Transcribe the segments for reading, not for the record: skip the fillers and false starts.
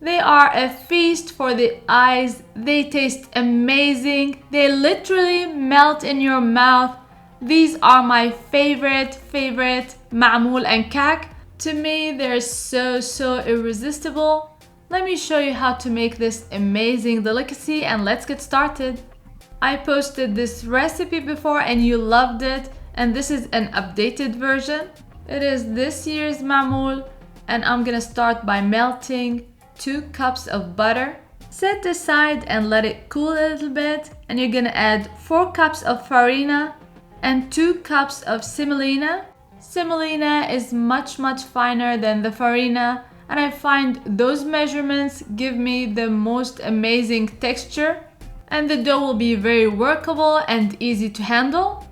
They are a feast for the eyes. They taste amazing. They literally melt in your mouth. These are my favorite Mamoul and kaak. To me, they're so irresistible. Let me show you how to make this amazing delicacy and let's get started. I posted this recipe before and you loved it, and this is an updated version. It is this year's Mamoul, and I'm gonna start by melting 2 cups of butter. Set aside and let it cool a little bit, and you're gonna add 4 cups of farina and 2 cups of semolina. Semolina is much finer than the farina, and I find those measurements give me the most amazing texture, and the dough will be very workable and easy to handle.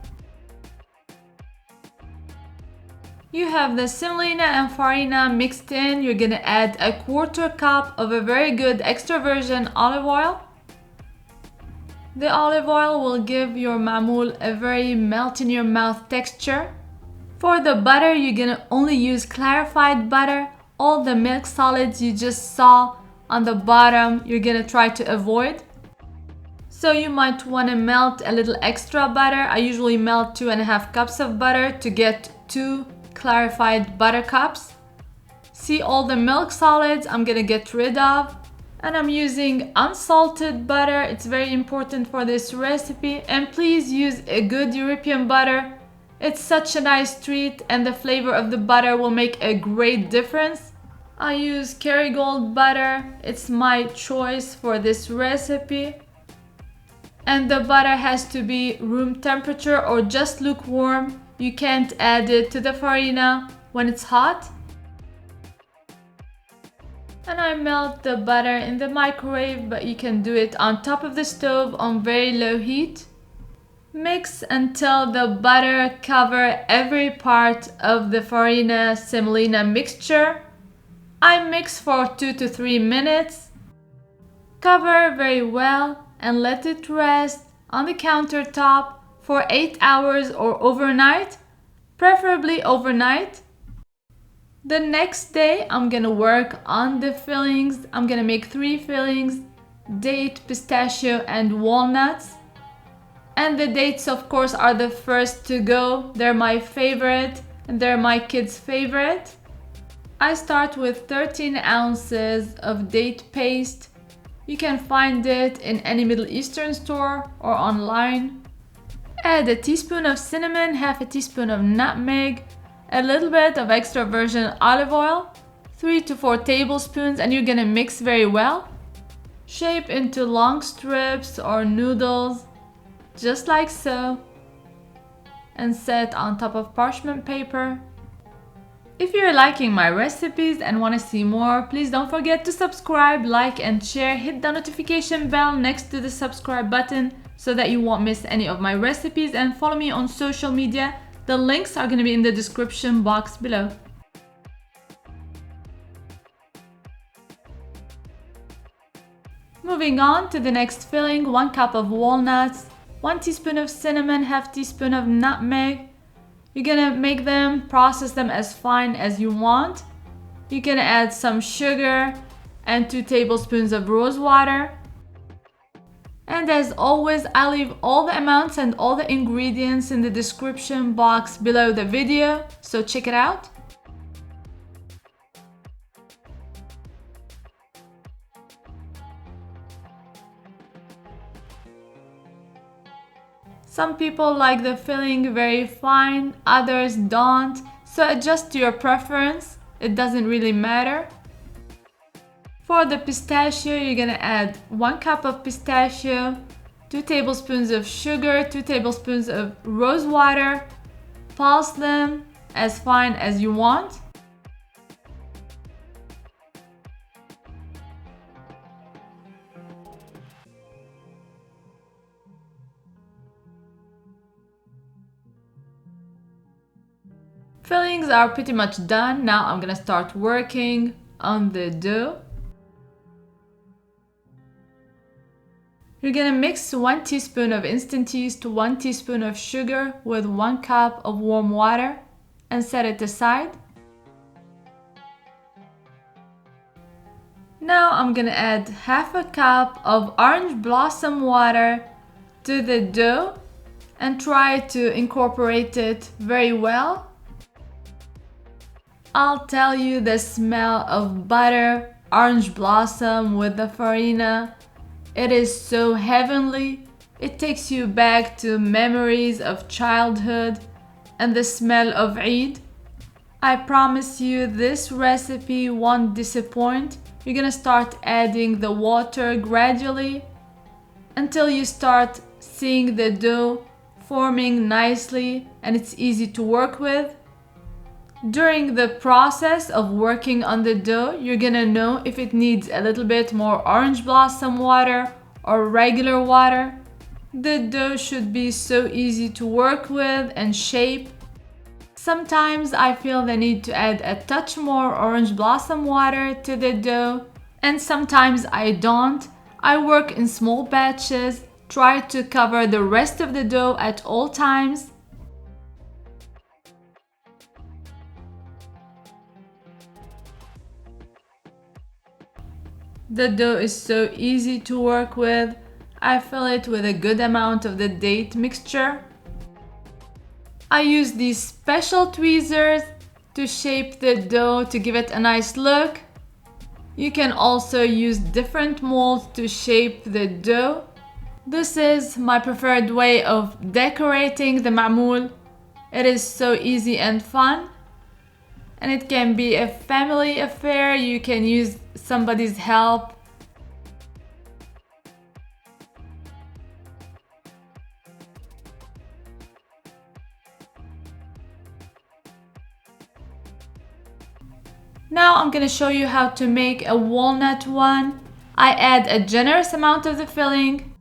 You have the semolina and farina mixed in. You're gonna add a 1/4 cup of a very good extra virgin olive oil. The olive oil will give your mamoul a very melt in your mouth texture. For the butter, you're gonna only use clarified butter. All the milk solids you just saw on the bottom, you're gonna try to avoid. So you might wanna melt a little extra butter. I usually melt 2.5 cups of butter to get 2 clarified butter cups. See all the milk solids I'm gonna get rid of. And I'm using unsalted butter. It's very important for this recipe. And please use a good European butter. It's such a nice treat and the flavor of the butter will make a great difference. I use Kerrygold butter. It's my choice for this recipe. And the butter has to be room temperature or just lukewarm. You can't add it to the farina when it's hot. And I melt the butter in the microwave, but you can do it on top of the stove on very low heat. Mix until the butter covers every part of the farina semolina mixture. I mix for 2 to 3 minutes. Cover very well and let it rest on the countertop for 8 hours or overnight, preferably overnight. The next day, I'm gonna work on the fillings. I'm gonna make 3 fillings: date, pistachio, and walnuts. And the dates, of course, are the first to go. They're my favorite, and they're my kids' favorite. I start with 13 ounces of date paste. You can find it in any Middle Eastern store or online. Add a teaspoon of cinnamon, half a teaspoon of nutmeg, a little bit of extra virgin olive oil, 3 to 4 tablespoons, and you're gonna mix very well. Shape into long strips or noodles, just like so, and set on top of parchment paper. If you're liking my recipes and want to see more, please don't forget to subscribe, like, and share. Hit the notification bell next to the subscribe button so that you won't miss any of my recipes, and follow me on social media. The links are going to be in the description box below. Moving on to the next filling: 1 cup of walnuts, 1 teaspoon of cinnamon, half teaspoon of nutmeg. You're gonna make them, process them as fine as you want. You're gonna add some sugar and 2 tablespoons of rose water. And as always, I leave all the amounts and all the ingredients in the description box below the video, so check it out. Some people like the filling very fine, others don't, so adjust to your preference. It doesn't really matter. For the pistachio, you're gonna add 1 cup of pistachio, 2 tablespoons of sugar, 2 tablespoons of rose water. Pulse them as fine as you want. Fillings are pretty much done. Now I'm gonna start working on the dough. You're gonna mix 1 teaspoon of instant yeast to 1 teaspoon of sugar with 1 cup of warm water and set it aside. Now I'm gonna add half a cup of orange blossom water to the dough and try to incorporate it very well. I'll tell you, the smell of butter, orange blossom with the farina, it is so heavenly. It takes you back to memories of childhood and the smell of Eid. I promise you, this recipe won't disappoint. You're gonna start adding the water gradually until you start seeing the dough forming nicely and it's easy to work with. During the process of working on the dough, you're gonna know if it needs a little bit more orange blossom water or regular water. The dough should be so easy to work with and shape. Sometimes I feel the need to add a touch more orange blossom water to the dough, and sometimes I don't. I work in small batches, try to cover the rest of the dough at all times. The dough is so easy to work with. I fill it with a good amount of the date mixture. I use these special tweezers to shape the dough to give it a nice look. You can also use different molds to shape the dough. This is my preferred way of decorating the mamoul. It is so easy and fun. And it can be a family affair. You can use somebody's help. Now I'm gonna show you how to make a walnut one. I add a generous amount of the filling.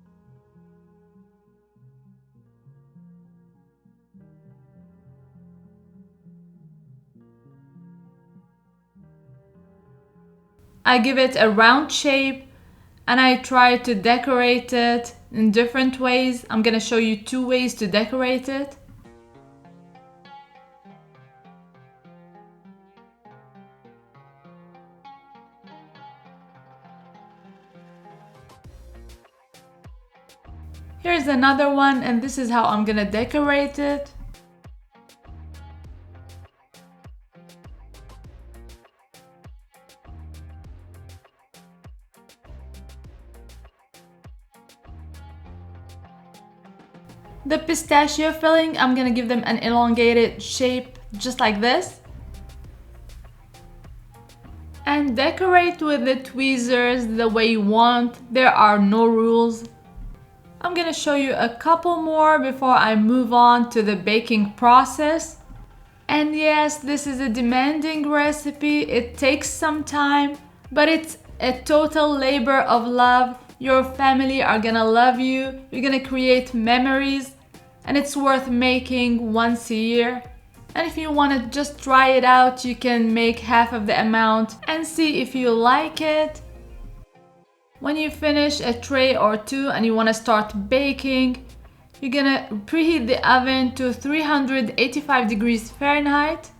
I give it a round shape and I try to decorate it in different ways. I'm gonna show you 2 ways to decorate it. Here's another one, and this is how I'm gonna decorate it. The pistachio filling, I'm gonna give them an elongated shape just like this. And decorate with the tweezers the way you want. There are no rules. I'm gonna show you a couple more before I move on to the baking process. And yes, this is a demanding recipe. It takes some time, but it's a total labor of love. Your family are gonna love you. You're gonna create memories, and it's worth making once a year. And if you wanna just try it out, you can make half of the amount and see if you like it. When you finish a tray or 2 and you want to start baking, you're gonna preheat the oven to 385 degrees Fahrenheit.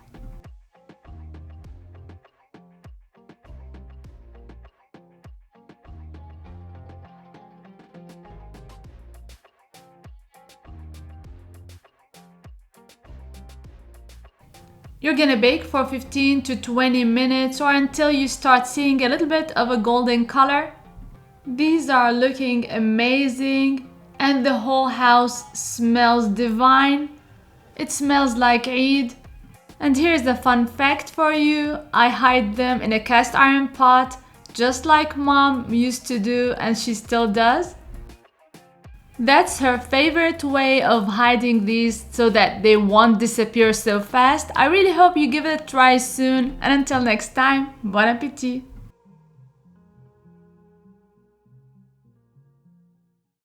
You're gonna bake for 15 to 20 minutes or until you start seeing a little bit of a golden color. These are looking amazing and the whole house smells divine. It smells like Eid. And here's a fun fact for you. I hide them in a cast iron pot just like mom used to do, and she still does. That's her favorite way of hiding these so that they won't disappear so fast. I really hope you give it a try soon, and until next time, bon appétit!